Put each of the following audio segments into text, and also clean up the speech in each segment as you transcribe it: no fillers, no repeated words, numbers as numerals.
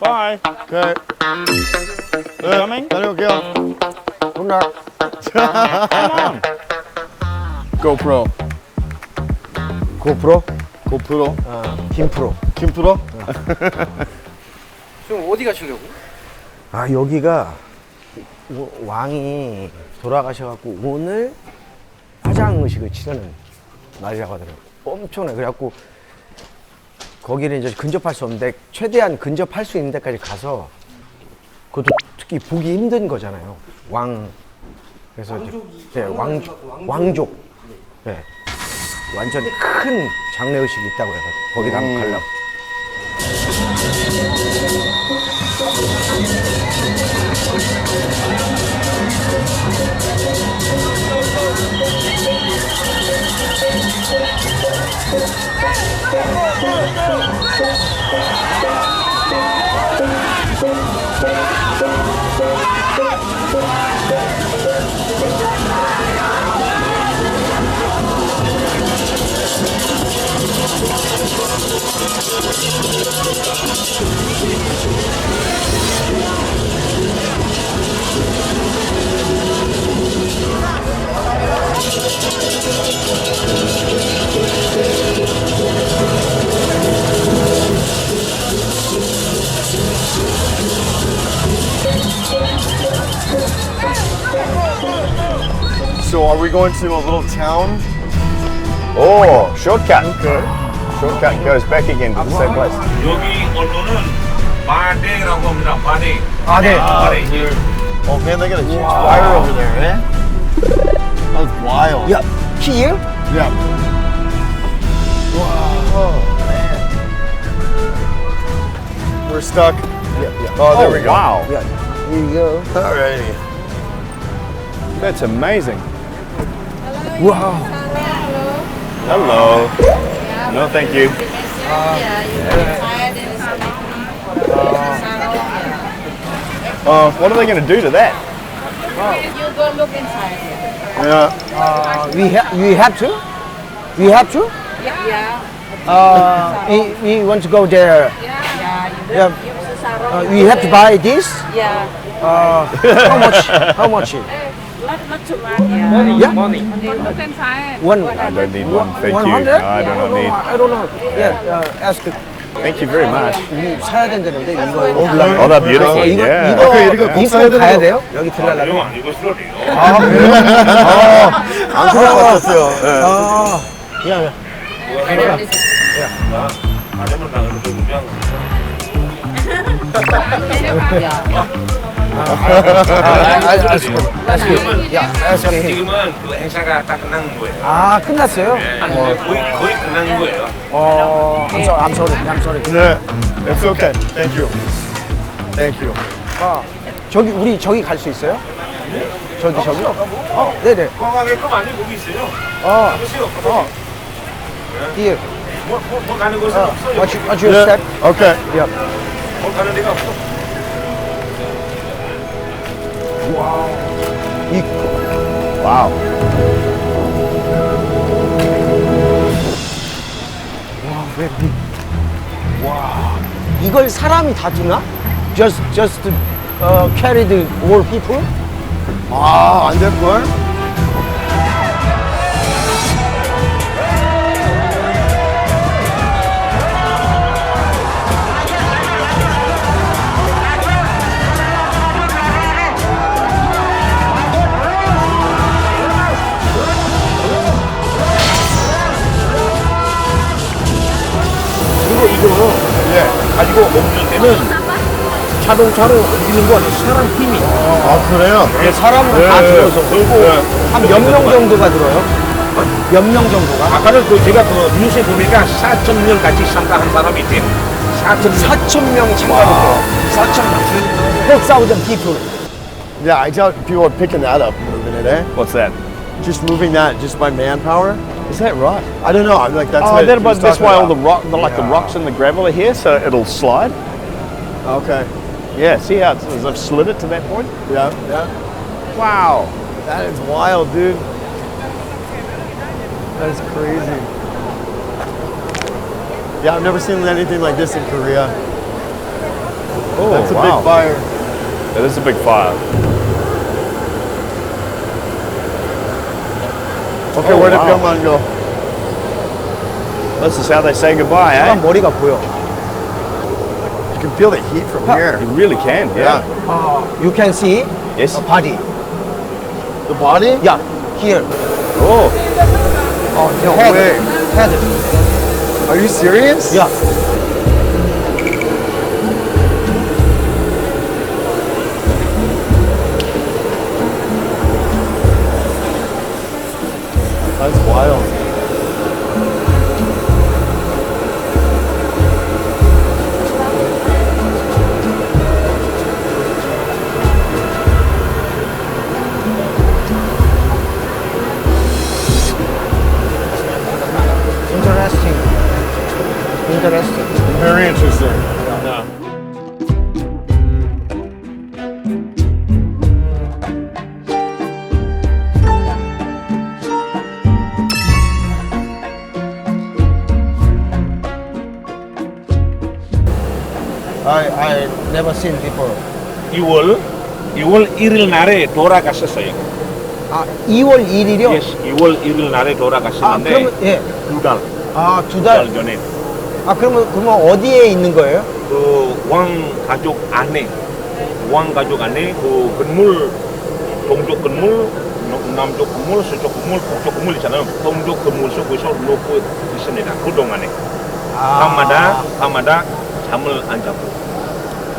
Bye. 오케이. Coming? 다녀올게요. 굿날. Come on. GoPro. 고프로? 고프로. 김프로. 김프로? 지금 어디 가시려고? 아, 여기가 왕이 돌아가셔갖고 오늘 화장의식을 치르는 날이라고 하더라고요. 엄청나요. 그래갖고 거기를 이제 근접할 수 없는데 최대한 근접할 수 있는 데까지 가서 그것도 특히 보기 힘든 거잖아요. 그래서 네, 왕족. 네. 완전 큰 장례의식이 있다고 해서 거기를 한번 가려고. So are we going to a little town? Oh, shortcut. Shortcut goes back again to the same place. 여기 언론은 바데라고 합니다. 바데. 아, 네. 바데. Oh man, they got a huge fire over there, man. That was wild. 야, here? Yeah. We're stuck. Oh, there we go. Wow, Yeah, here you go. Alrighty. that's amazing. Wow. Hello. No, thank you. What are they going to do to that? You go look inside. Yeah. We have to? We have to? Yeah. We want to go there. Yeah. Yeah. We have to buy this? Yeah. How much? How much? Not too much. Yeah. Yeah. money. Look inside. One. I don't need one, thank you. 100? No, I do not need. I don't know. Yeah. Ask. Thank you very much. 이 사야 된다는데 이거. Oh, they're beautiful. 이거 Yeah. 이거 가야 돼요? 여기 들어가려면. 이거 아니고 소리요. 안 그럴 것 같았어요. 야. 아니면 나가는 거 그냥 지금은 그 행사가 딱 끝난 거예요. 아, 끝났어요? 거의 끝난 거예요. I'm sorry. Yeah. It's okay. Thank you. Thank you. 우리 저기 갈 수 있어요? 저기. 네네. 관광객도 많이 보고 있어요. 가보세요. Here. 뭐 가는 곳은 없어요. What's your step? Okay. Yeah. 뭐 가는 데가 없어. Wow. 이걸 사람이 다 드나? Just carry the all people? 아, 안 될걸? 그리고 이거 예. 가지고 먹는 데는 자동차로 움직이는 거 아니에요. 사람 힘이. 아, 그래요? 네, 사람으로 다 들어서. 한 몇 명 정도가 들어요? 몇 명 정도가? 아까는 제가 뉴스에 보니까 4,000명 같이 참가한 사람이 있대요. 4,000명이 참가했대요. 4,000명. 4,000 people. Yeah, I doubt people are picking that up, moving it, eh? What's that? Just moving that just by manpower? Is that right? I don't know. I'm like, that's Oh, what he was that's talking why all the about. the rocks and the gravel are here, so it'll slide. Okay. Yeah, see how I've slid it to that point? Yeah. Wow. That is wild, dude. That is crazy. Yeah, I've never seen anything like this in Korea. Oh, That's a wow. big fire. It is a big fire. Okay, Oh, where did wow. Pyeongman go? This is how they say goodbye, eh? 사람 머리가 보여. You can feel the heat from here. You really can, yeah. You can see Yes. a body. The body? Yeah, here. Oh, No head. way. Head. Are you serious? Yeah. That's wild. Interesting. Interesting. Very interesting. I never seen before. 2월 1일 날에 돌아가셨어요. 아, 2월 1일이요? Yes, 2월 1일 날에 아, 돌아가셨는데 그러면 예. 두 달, 아, 두 2달. 달 전에 아, 그러면 어디에 있는 거예요? 그 왕 가족 안에 그 건물, 동쪽 건물, 남쪽 건물, 서쪽 건물, 북쪽 건물 있잖아요. 동쪽 건물 속에서 놓고 있습니다. 그 동안에 밤마다 잠을 안 자고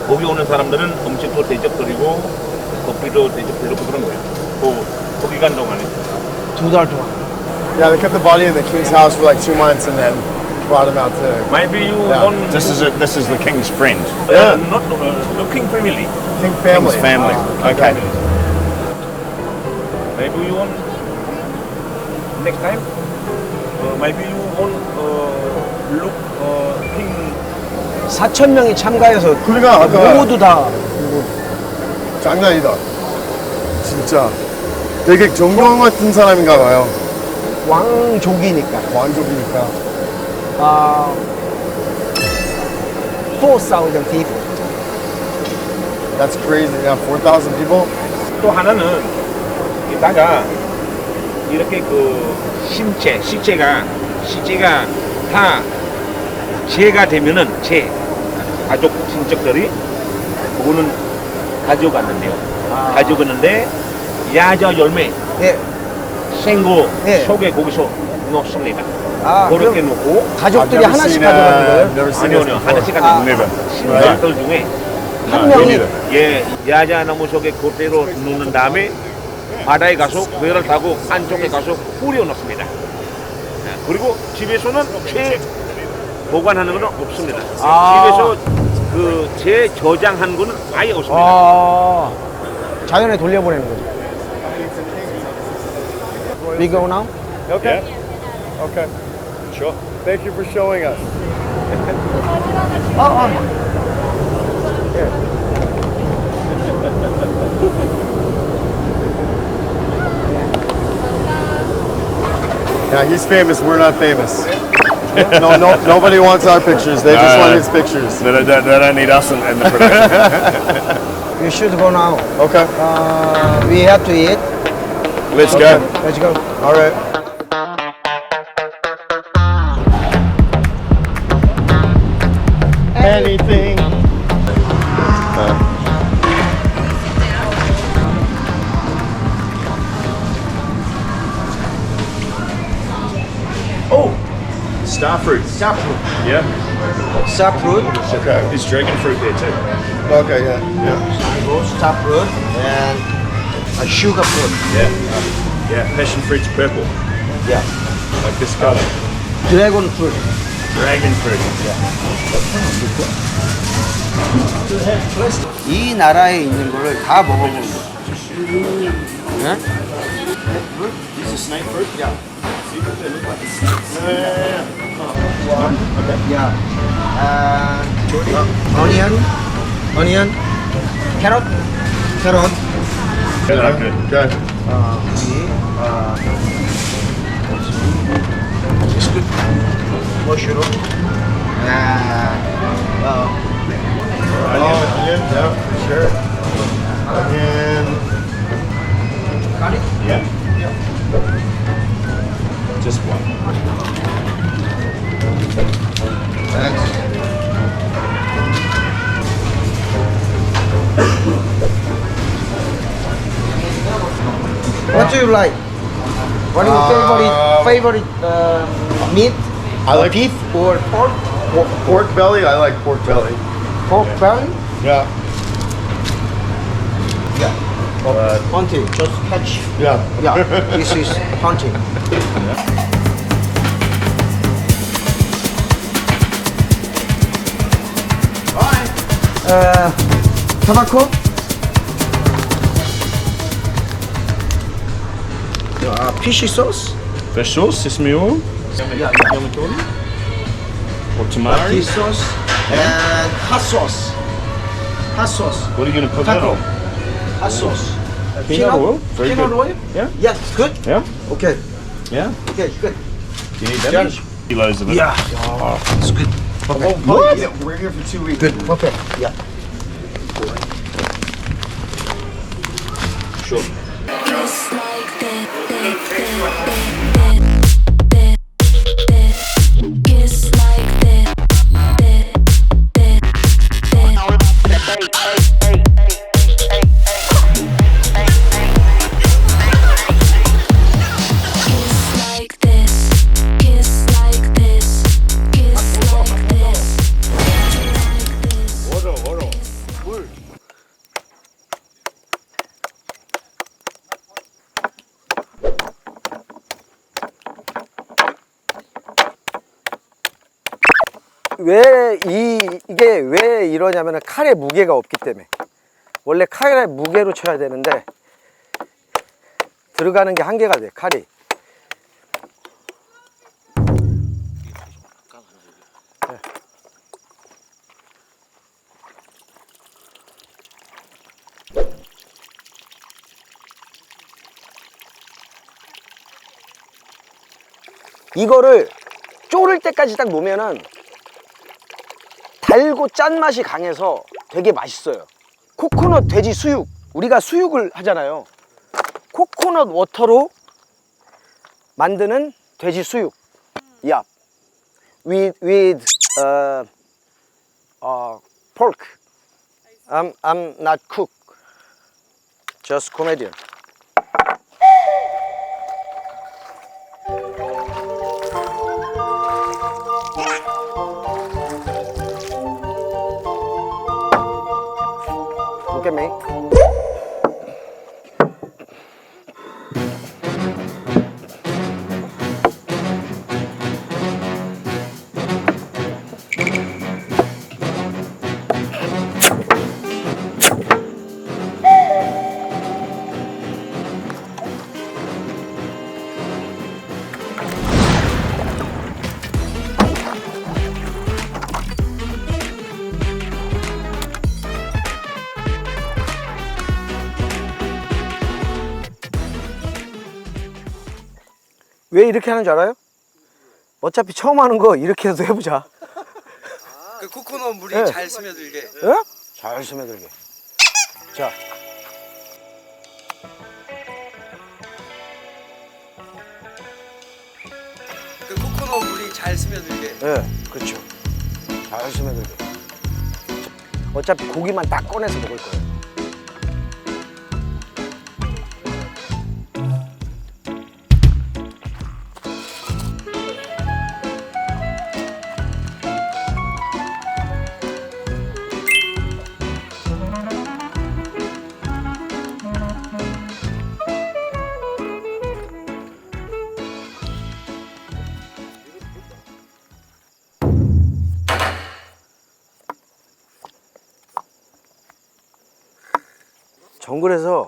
거기 오는 사람들은 음식도 대접드리고 커피도 대접드리고 그런 거예요. 거기 간 동안에 2달 동안. Yeah, they kept the body in the king's house for like 2 months and then brought him out to maybe you Yeah. want this is the king's friend. not looking family. King family. King's family. Okay. Maybe you want next time. Maybe you want look king. 4,000명이 참가해서 그러니까 아까 모두 다 장난 아니다. 진짜 되게 정경 같은 사람인가 봐요. 왕족이니까. 왕족이니까. 4,000 people. That's crazy. Yeah, 4,000 people. 또 하나는 이따가 이렇게 그 시체가 다 재가 되면은 가족 친척들이 그거는 가져갔는데요. 가져갔는데 야자 열매 예. 생고 예. 속에 거기서 넣습니다. 아, 그렇게 그럼 놓고 가족들이 하나씩 가져가는 거예요? Never seen 아니요 this before. 하나씩 아. 가져갑니다. Never. 신사들 중에 한 명이 예, 야자나무 속에 그대로 놓는 다음에 바다에 가서 배를 타고 안쪽에 가서 뿌려 넣습니다. 그리고 집에서는 채 보관하는 건 없습니다. 집에서 그 채 저장한 거는 아예 없습니다. 자연에 돌려보내는 거죠. We go now? Okay. Okay. Sure. Thank you for showing us. Yeah, he's famous. We're not famous. Nobody wants our pictures. They just want his pictures. They don't need us in the production. You should go now. Okay. We have to eat. Let's go. Let's go. All right. Anything. Oh, starfruit. Saffron. Yeah. Saffron. Okay. There's dragon fruit there too. Okay. Yeah. Yeah. Saffron and a sugar fruit. Yeah. Yeah. Passion fruit's purple, Yeah. like this color. Dragon fruit. Dragon fruit. 이 나라에 있는 거를 다 먹어보는 거야. 네? Is this snake fruit? Yeah. Yeah. Onion, carrot. Yeah, good. Good. Mushroom. Onion. Yeah, for sure. And Yeah. Just one. next. What do you like? What is your favorite meat? I like Beef or pork? pork belly. I like pork belly. Pork belly? Yeah. Hunting, just catch. Yeah. Yeah, this is hunting. tobacco? Fishy sauce? Fish sauce, sesame oil, Yeah, or tamari. Fish sauce and hot sauce. Hot sauce. What are you going to put that Taco. on? Hot sauce. Peanut oil. Very Peanut good. oil? Yeah. Yeah, good. Yeah. Okay. Yeah. Okay, good. Do you need that much? Kilos of it. Yeah. It's good. Perfect. Yeah, we're here for 2 weeks. Good. Perfect. Yeah. Sure. Just like that, kiss like that, kiss like this, kiss like this, kiss like this, like this. 이게 왜 이러냐면은 칼에 무게가 없기 때문에. 원래 칼에 무게로 쳐야 되는데 들어가는 게 한계가 돼, 칼이. 네. 이거를 졸을 때까지 딱 놓으면은 달고 짠 맛이 강해서 되게 맛있어요. 코코넛 돼지 수육, 우리가 수육을 하잖아요. 코코넛 워터로 만드는 돼지 수육. Yeah. With pork. I'm not cook. Just comedian. Look at me. 왜 이렇게 하는 줄 알아요? 어차피 처음 하는 거 이렇게 해서 해보자. 그 코코넛 물이 네. 잘 스며들게. 예? 잘 스며들게. 자. 그 코코넛 물이 잘 스며들게. 예, 그렇죠. 잘 스며들게. 어차피 고기만 딱 꺼내서 먹을 거예요. 정글에서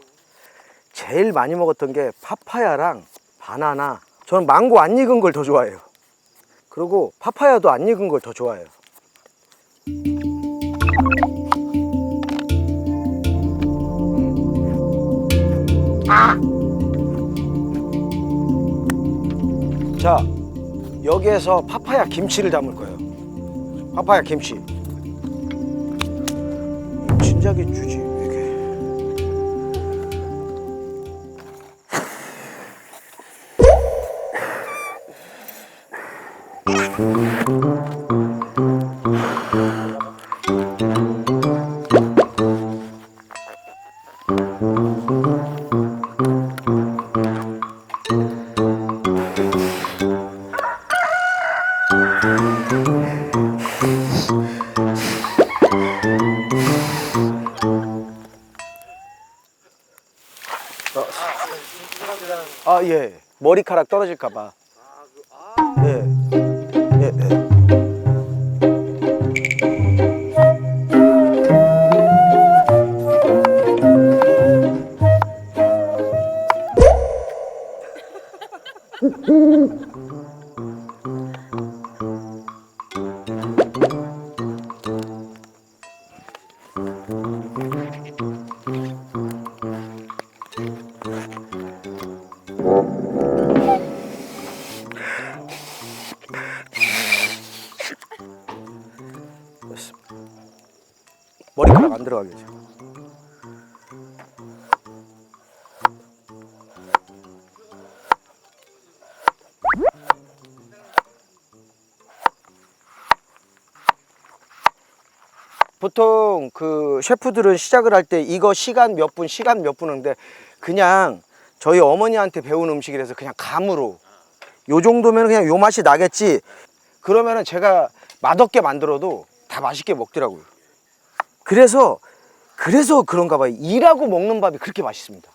제일 많이 먹었던 게 파파야랑 바나나. 저는 망고 안 익은 걸 더 좋아해요. 그리고 파파야도 안 익은 걸 더 좋아해요. 자, 여기에서 파파야 김치를 담을 거예요. 파파야 김치. 김치 진작에 주지 이게. 아, 예. 머리카락 떨어질까봐. 예. 예, 예. 머리카락 안 들어가게 해줘. 보통 그 셰프들은 시작을 할 때 이거 시간 몇 분 하는데 그냥 저희 어머니한테 배운 음식이라서 그냥 감으로 요 정도면 그냥 요 맛이 나겠지. 그러면은 제가 맛없게 만들어도 다 맛있게 먹더라고요. 그래서 그런가 봐요. 일하고 먹는 밥이 그렇게 맛있습니다.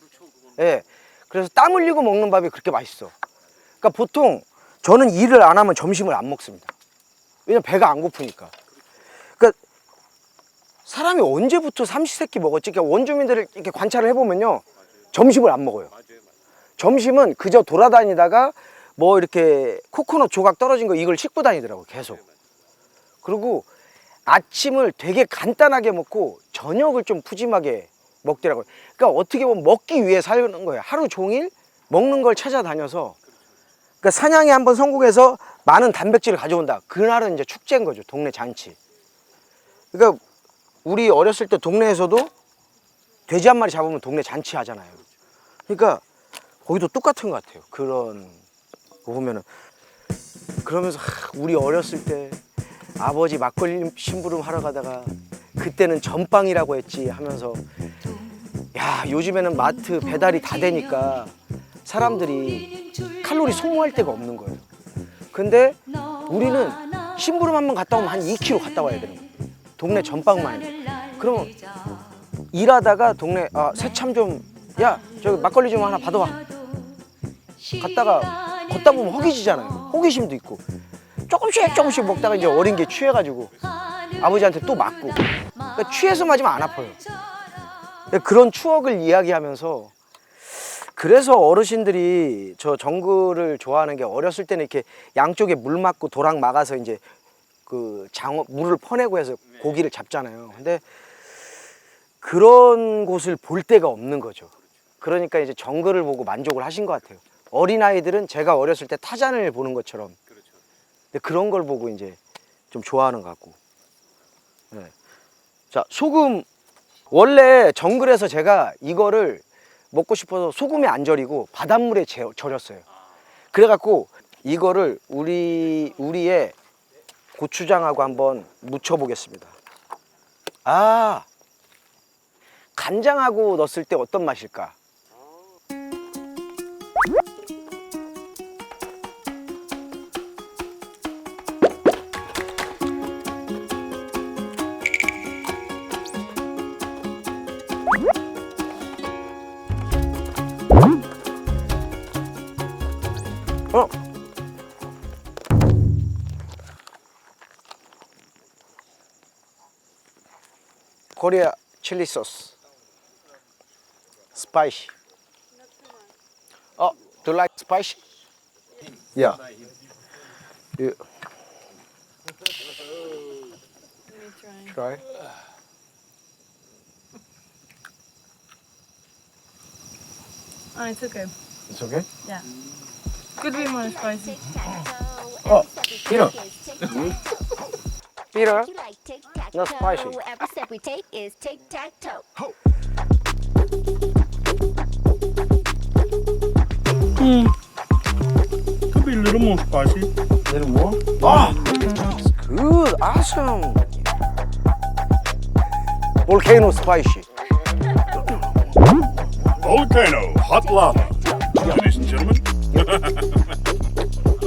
예. 그래서 땀 흘리고 먹는 밥이 그렇게 맛있어. 그러니까 보통 저는 일을 안 하면 점심을 안 먹습니다. 왜냐면 배가 안 고프니까. 그러니까 사람이 언제부터 삼시세끼 먹었지? 그러니까 원주민들을 이렇게 관찰을 해보면요, 점심을 안 먹어요. 점심은 그저 돌아다니다가 뭐 이렇게 코코넛 조각 떨어진 거 이걸 씹고 다니더라고요, 계속. 그리고 아침을 되게 간단하게 먹고 저녁을 좀 푸짐하게 먹더라고요. 그러니까 어떻게 보면 먹기 위해 사는 거예요. 하루 종일 먹는 걸 찾아다녀서. 그러니까 사냥에 한번 성공해서 많은 단백질을 가져온다. 그날은 이제 축제인 거죠, 동네 잔치. 그러니까 우리 어렸을 때 동네에서도 돼지 한 마리 잡으면 동네 잔치 하잖아요. 그러니까 거기도 똑같은 것 같아요. 그런 거 보면은. 그러면서 우리 어렸을 때 아버지 막걸리 심부름 하러 가다가 그때는 전빵이라고 했지 하면서, 야, 요즘에는 마트 배달이 다 되니까 사람들이 칼로리 소모할 데가 없는 거예요. 근데 우리는 심부름 한번 갔다 오면 한 2kg 갔다 와야 되는 거예요. 동네 전빵만 해도. 그러면 일하다가 동네 새참 좀, 야, 저기 막걸리 좀 하나 받아와. 갔다가 걷다 보면 허기지잖아요. 호기심도 있고. 조금씩 먹다가 이제 어린 게 취해가지고 아버지한테 또 맞고. 그러니까 취해서 맞으면 안 아파요. 그런 추억을 이야기하면서, 그래서 어르신들이 저 정글을 좋아하는 게, 어렸을 때는 이렇게 양쪽에 물 막고 도랑 막아서 이제 그 물을 퍼내고 해서 고기를 잡잖아요. 근데 그런 곳을 볼 데가 없는 거죠. 그러니까 이제 정글을 보고 만족을 하신 것 같아요. 어린아이들은 제가 어렸을 때 타잔을 보는 것처럼. 근데 그런 걸 보고 이제 좀 좋아하는 것 같고. 네. 자, 소금. 원래 정글에서 제가 이거를 먹고 싶어서 소금에 안 절이고 바닷물에 절였어요. 그래갖고 이거를 우리의 고추장하고 한번 묻혀 보겠습니다. 아, 간장하고 넣었을 때 어떤 맛일까? Korea chili sauce. Spicy. Oh, do you like spicy? Yeah. You try. Oh, it's okay. It's okay? Yeah. Could be more spicy. Oh, Peter. Peter. Not spicy. Every step we take is tic-tac-toe. Could be a little more spicy. A little more? Oh, good, awesome. Volcano spicy. Volcano, hot lava. Ladies and gentlemen.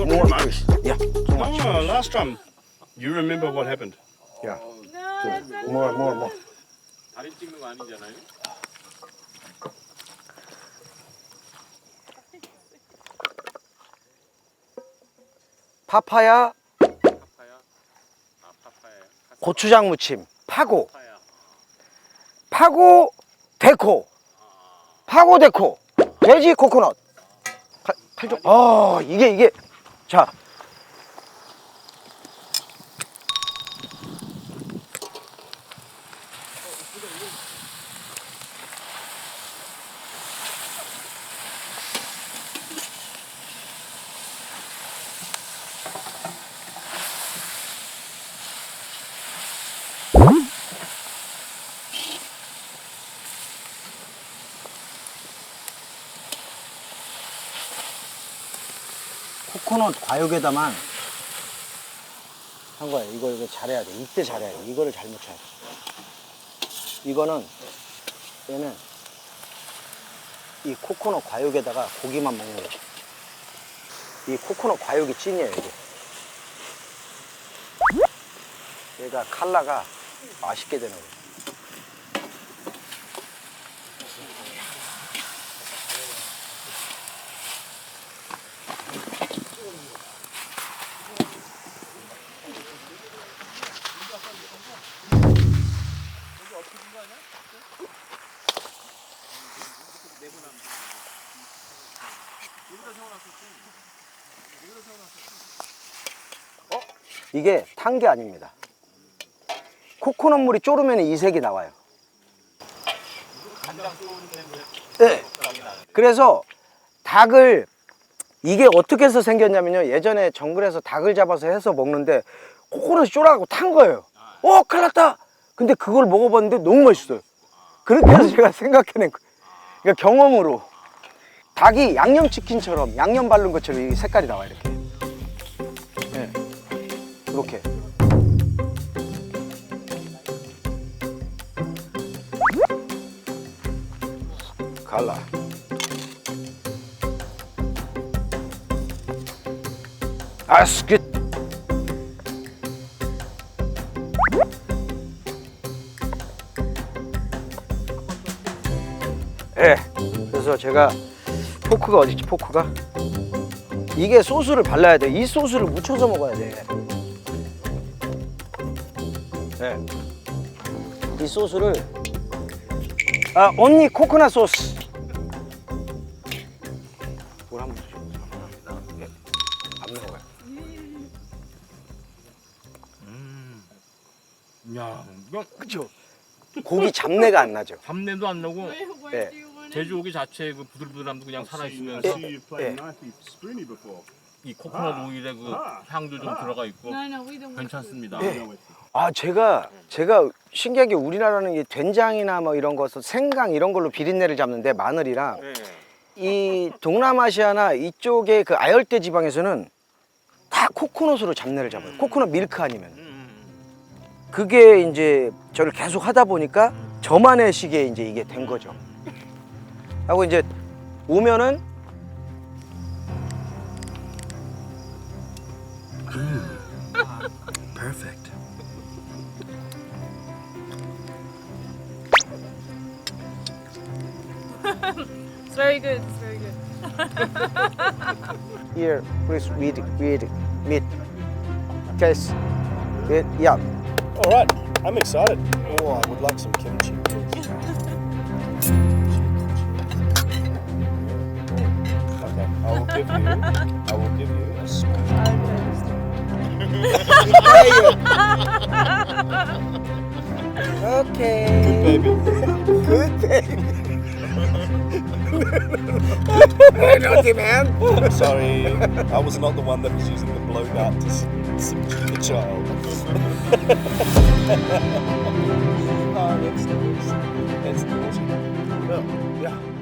More please. Yeah, too much. Oh, last time. You remember what happened? Yeah, No, that's okay. more. 다리 찍는 거 아니잖아요. 파파야, 고추장 무침, 파고, 데코, 돼지 코코넛. 칼 좀. 이게. 자. 코코넛 과육에다만 한 거야. 이거 잘해야 돼. 이때 잘해야 돼. 이거를 잘 묻혀야 돼. 얘는 이 코코넛 과육에다가 고기만 먹는 거야. 이 코코넛 과육이 찐이에요, 이게. 얘가 칼라가 맛있게 되는 거야. 이게 탄 게 아닙니다. 코코넛 물이 졸으면 이 색이 나와요. 네. 그래서 닭을 이게 어떻게 해서 생겼냐면요. 예전에 정글에서 닭을 잡아서 해서 먹는데 코코넛이 쫄아가고 탄 거예요. 큰일 났다. 근데 그걸 먹어봤는데 너무 맛있어요. 그렇게 해서 제가 생각해낸 거예요. 그러니까 경험으로 닭이 양념치킨처럼 양념 바른 것처럼 이 색깔이 나와요. 이렇게. 네. 이렇게. 갈라. That's good. 예. 그래서 제가 포크가 어딨지? 포크가 이게 소스를 발라야 돼. 이 소스를 묻혀서 먹어야 돼. 네. 이 소스를 언니 코코넛 소스. 물 한번 주세요. 네. 안 먹어요. 야, 이거 그렇죠. 고기 잡내가 안 나죠. 잡내도 안 나고 Where 네. do you want it? 돼지고기 자체의 그 부들부들함도 그냥 살아있으면서 See you played nicely sprinty before. 이 코코넛 오일의 그 향도 좀 들어가 있고 No, no, we don't want 괜찮습니다. 제가 신기한 게 우리나라는 이 된장이나 뭐 이런 것을 생강 이런 걸로 비린내를 잡는데 마늘이랑 이 동남아시아나 이쪽의 그 아열대 지방에서는 다 코코넛으로 잡내를 잡아요. 코코넛 밀크 아니면. 그게 이제 저를 계속 하다 보니까 저만의 식에 이제 이게 된 거죠. 하고 이제 오면은 perfect. It's very good. It's very good. Here, please with meat. Taste. Yeah. All right, I'm excited. Oh, I would like some kimchi. Okay, I will give you a small. Okay. Baby. Good baby. naughty man. Sorry, I was not the one that was using the blow dart to subdue the child. Oh, that's naughty. Well, yeah.